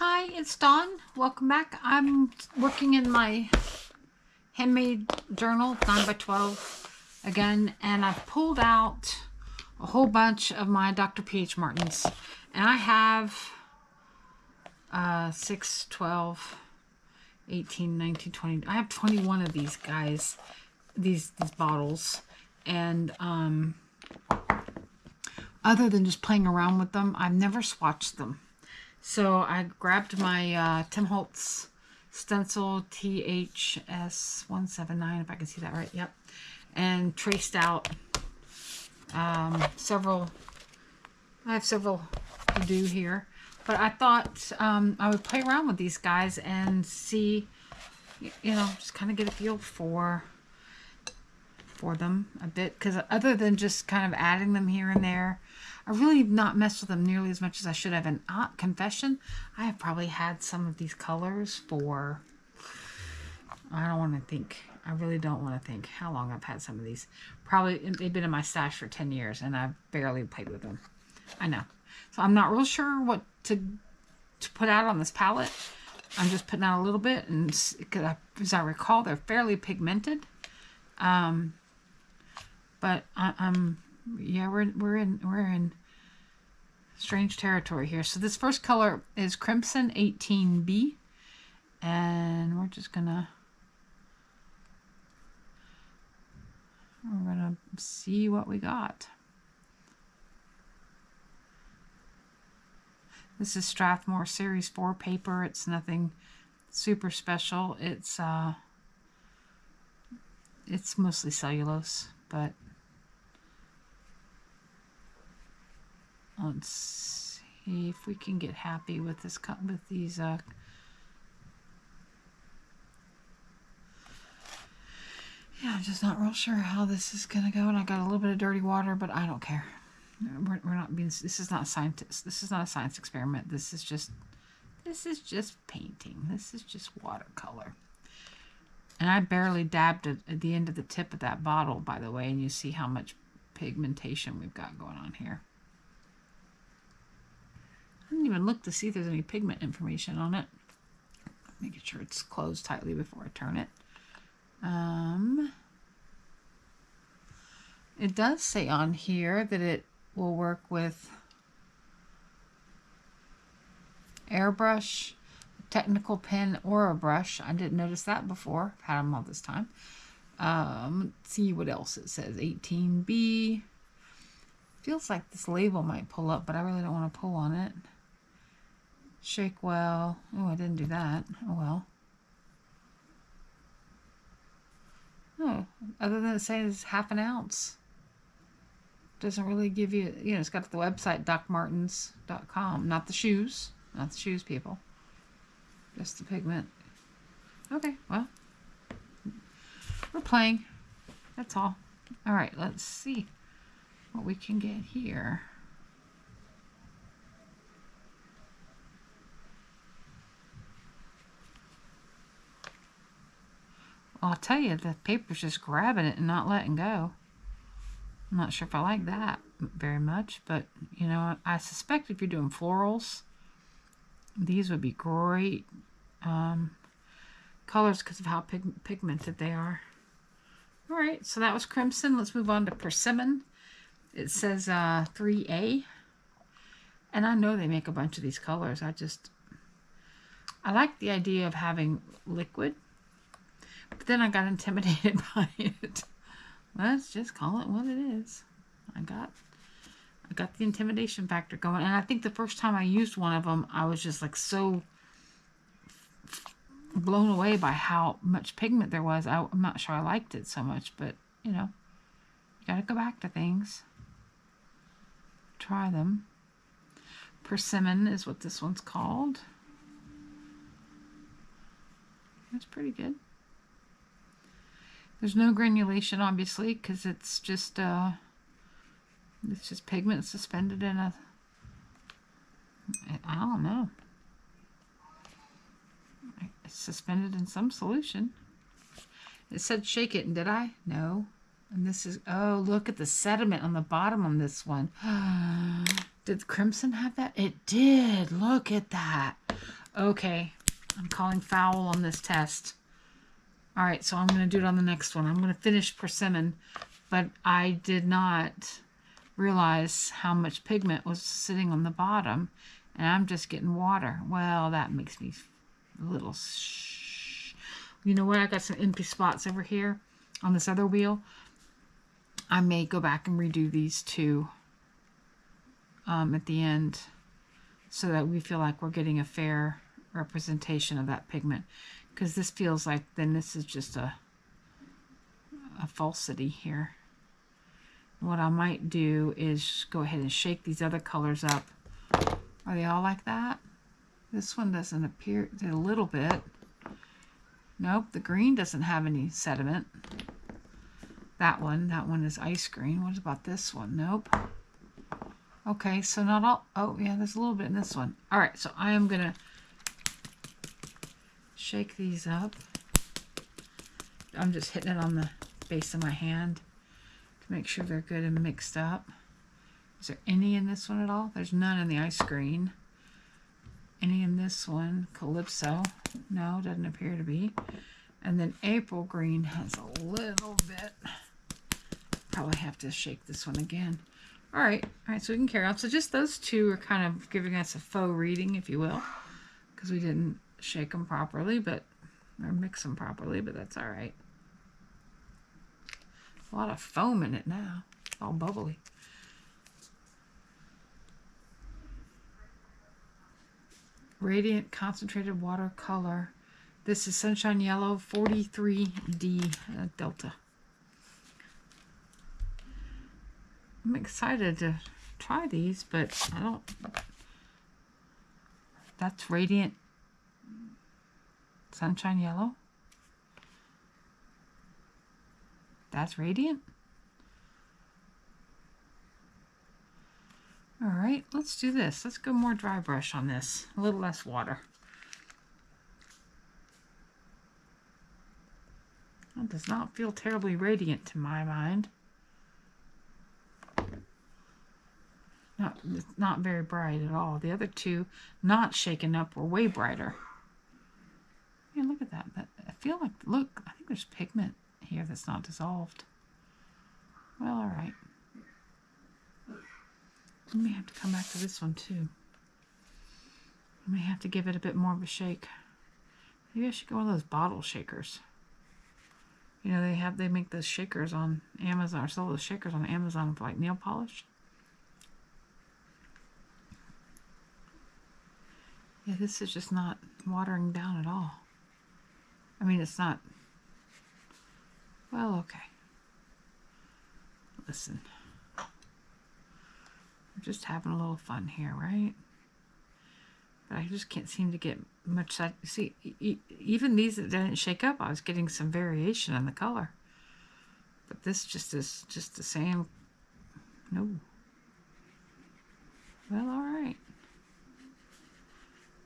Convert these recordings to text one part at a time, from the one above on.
Hi, it's Dawn. Welcome back. I'm working in my handmade journal, 9x12 again, and I've pulled out a whole bunch of my Dr. PH Martins. And I have 6, 12, 18, 19, 20. I have 21 of these guys, these bottles. And other than just playing around with them, I've never swatched them. So I grabbed my Tim Holtz stencil THS179, if I can see that right, yep, and traced out several. I have several to do here, but I thought I would play around with these guys and see, you know, just kind of get a feel for them a bit, because other than just kind of adding them here and there, I really have not messed with them nearly as much as I should have. And confession, I have probably had some of these colors for, I don't want to think, I really don't want to think how long I've had some of these. Probably they've been in my stash for 10 years and I've barely played with them. I know. So I'm not real sure what to put out on this palette. I'm just putting out a little bit, and as I recall, they're fairly pigmented. But yeah, we're in strange territory here. So this first color is Crimson 18B, and we're gonna see what we got. This is Strathmore Series 4 paper. It's nothing super special. It's mostly cellulose, but let's see if we can get happy with this with these yeah, I'm just not real sure how this is gonna go, and I got a little bit of dirty water, but I don't care. We're not being, this is not scientists. This is not a science experiment. This is just painting. This is just watercolor. And I barely dabbed it at the end of the tip of that bottle, by the way, and you see how much pigmentation we've got going on here. I didn't even look to see if there's any pigment information on it. Making sure it's closed tightly before I turn it. It does say on here that it will work with airbrush, technical pen, or a brush. I didn't notice that before. I've had them all this time. Let's see what else it says. 18B. Feels like this label might pull up, but I really don't want to pull on it. Shake well. Oh, I didn't do that. Oh well. Oh, other than it says half an ounce. Doesn't really give you, you know, it's got the website docmartins.com. Not the shoes. Not the shoes, people. Just the pigment. Okay, well, we're playing. That's all. All right, let's see what we can get here. Well, I'll tell you, the paper's just grabbing it and not letting go. I'm not sure if I like that very much, but, you know, I suspect if you're doing florals, these would be great colors because of how pigmented they are. All right, so that was Crimson. Let's move on to Persimmon. It says 3A, and I know they make a bunch of these colors. I like the idea of having liquid, but then I got intimidated by it. Let's just call it what it is. I got the intimidation factor going, and I think the first time I used one of them, I was just like so blown away by how much pigment there was. I'm not sure I liked it so much, but you know, you gotta go back to things. Try them. Persimmon is what this one's called. That's pretty good. There's no granulation, obviously, because it's just pigment suspended in a, I don't know. It's suspended in some solution. It said shake it, and did I? No. And this is, oh, look at the sediment on the bottom on this one. Did Crimson have that? It did. Look at that. Okay, I'm calling foul on this test. All right, so I'm going to do it on the next one. I'm going to finish Persimmon, but I did not realize how much pigment was sitting on the bottom, and I'm just getting water. Well, that makes me a little You know what? I got some empty spots over here on this other wheel. I may go back and redo these two at the end so that we feel like we're getting a fair representation of that pigment, because this feels like then this is just a falsity here. What I might do is go ahead and shake these other colors up. Are they all like that? This one doesn't appear, a little bit. Nope, the green doesn't have any sediment. That one is ice green. What about this one? Nope. Okay, so not all. Oh, yeah, there's a little bit in this one. All right, so I am going to shake these up. I'm just hitting it on the base of my hand to make sure they're good and mixed up. Is there any in this one at all? There's none in the ice green. Any in this one? Calypso. No, doesn't appear to be. And then April green has a little bit. Probably have to shake this one again. All right, so we can carry on. So just those two are kind of giving us a faux reading, if you will, because we didn't shake them properly, or mix them properly, but that's all right. A lot of foam in it now, all bubbly. Radiant Concentrated Watercolor. This is Sunshine Yellow 43D Delta. I'm excited to try these, but I don't... That's Radiant Sunshine Yellow? That's Radiant? All right, let's do this. Let's go more dry brush on this. A little less water. That does not feel terribly radiant to my mind. Not very bright at all. The other two, not shaken up, were way brighter. Yeah, look at that. I feel like, look, I think there's pigment here that's not dissolved. Well, all right. I may have to come back to this one too. I may have to give it a bit more of a shake. Maybe I should go one of those bottle shakers. You know, they make those shakers on Amazon, or sell those shakers on Amazon for like nail polish. Yeah, this is just not watering down at all. I mean, it's not... Well, okay. Listen. We're just having a little fun here, right? But I just can't seem to get much... See, even these that didn't shake up, I was getting some variation in the color. But this just is just the same. No. Well, all right.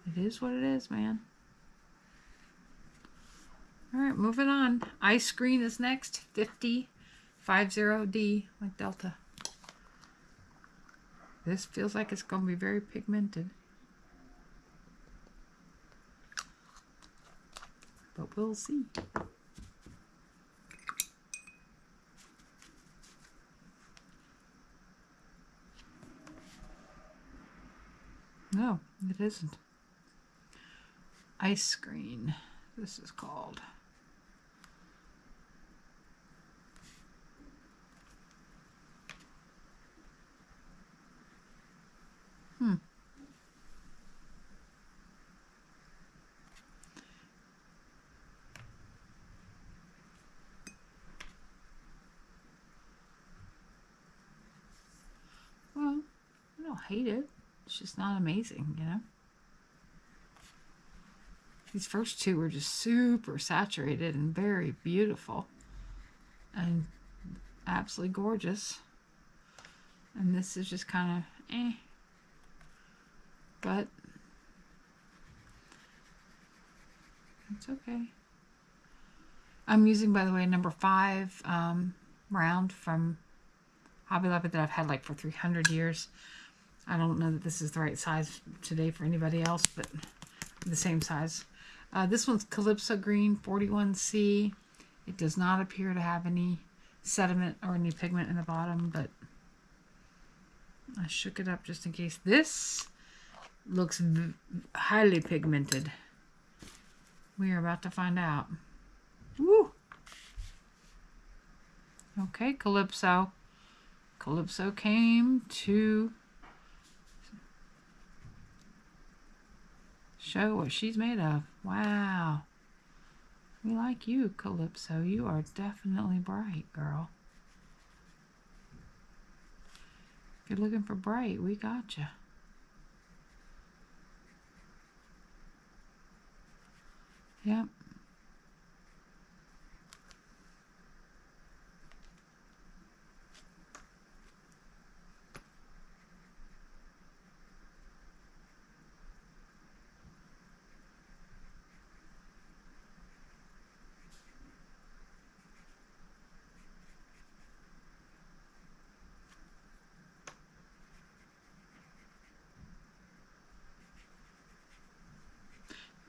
It is what it is, man. All right, moving on. Ice green is next. 50D, like Delta. This feels like it's going to be very pigmented. But we'll see. No, it isn't. Ice green, this is called. Well, I don't hate it. It's just not amazing, you know? These first two were just super saturated and very beautiful and absolutely gorgeous. And this is just kind of but it's okay. I'm using, by the way, number 5 round from Hobby Lobby that I've had like for 300 years. I don't know that this is the right size today for anybody else, but the same size. This one's Calypso Green 41C. It does not appear to have any sediment or any pigment in the bottom, but I shook it up just in case. This looks highly pigmented. We are about to find out. Woo! Okay, Calypso. Calypso came to show what she's made of. Wow. We like you, Calypso. You are definitely bright, girl. If you're looking for bright, we got you. Yep.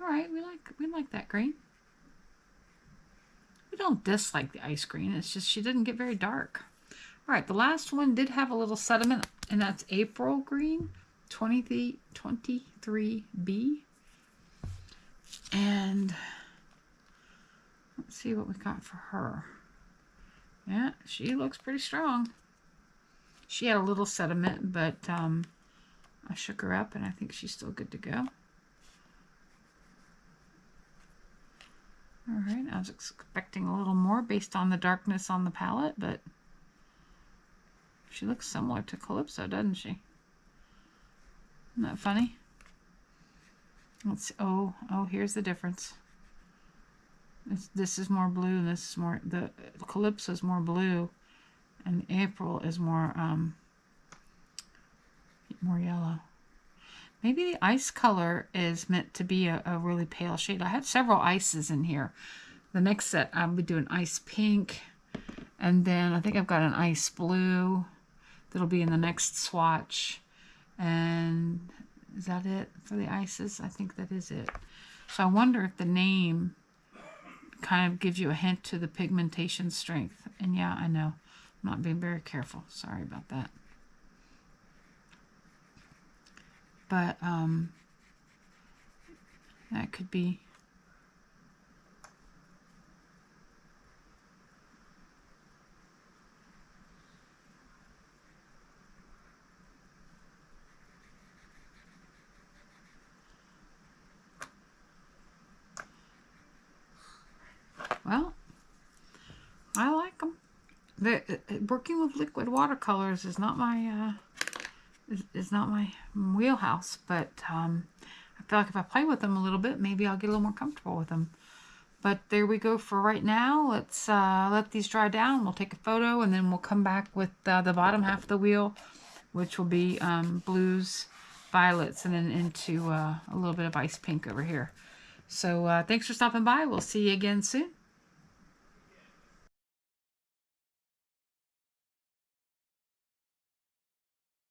All right, we like that green. We don't dislike the ice green. It's just she didn't get very dark. All right, the last one did have a little sediment, and that's April Green 23B. And let's see what we got for her. Yeah, she looks pretty strong. She had a little sediment, but I shook her up, and I think she's still good to go. All right, I was expecting a little more based on the darkness on the palette, but she looks similar to Calypso, doesn't she? Isn't that funny? Let's, oh, here's the difference. This is more blue, and this is more, the Calypso is more blue, and April is more yellow. Maybe the ice color is meant to be a really pale shade. I had several ices in here. The next set, I'll be doing ice pink. And then I think I've got an ice blue that'll be in the next swatch. And is that it for the ices? I think that is it. So I wonder if the name kind of gives you a hint to the pigmentation strength. And yeah, I know. I'm not being very careful. Sorry about that. But that could be. Well, I like them. Working with liquid watercolors is not my is not my wheelhouse, but I feel like if I play with them a little bit, maybe I'll get a little more comfortable with them. But there we go for right now. Let's let these dry down. We'll take a photo, and then we'll come back with the bottom half of the wheel, which will be blues, violets, and then into a little bit of ice pink over here. So thanks for stopping by. We'll see you again soon.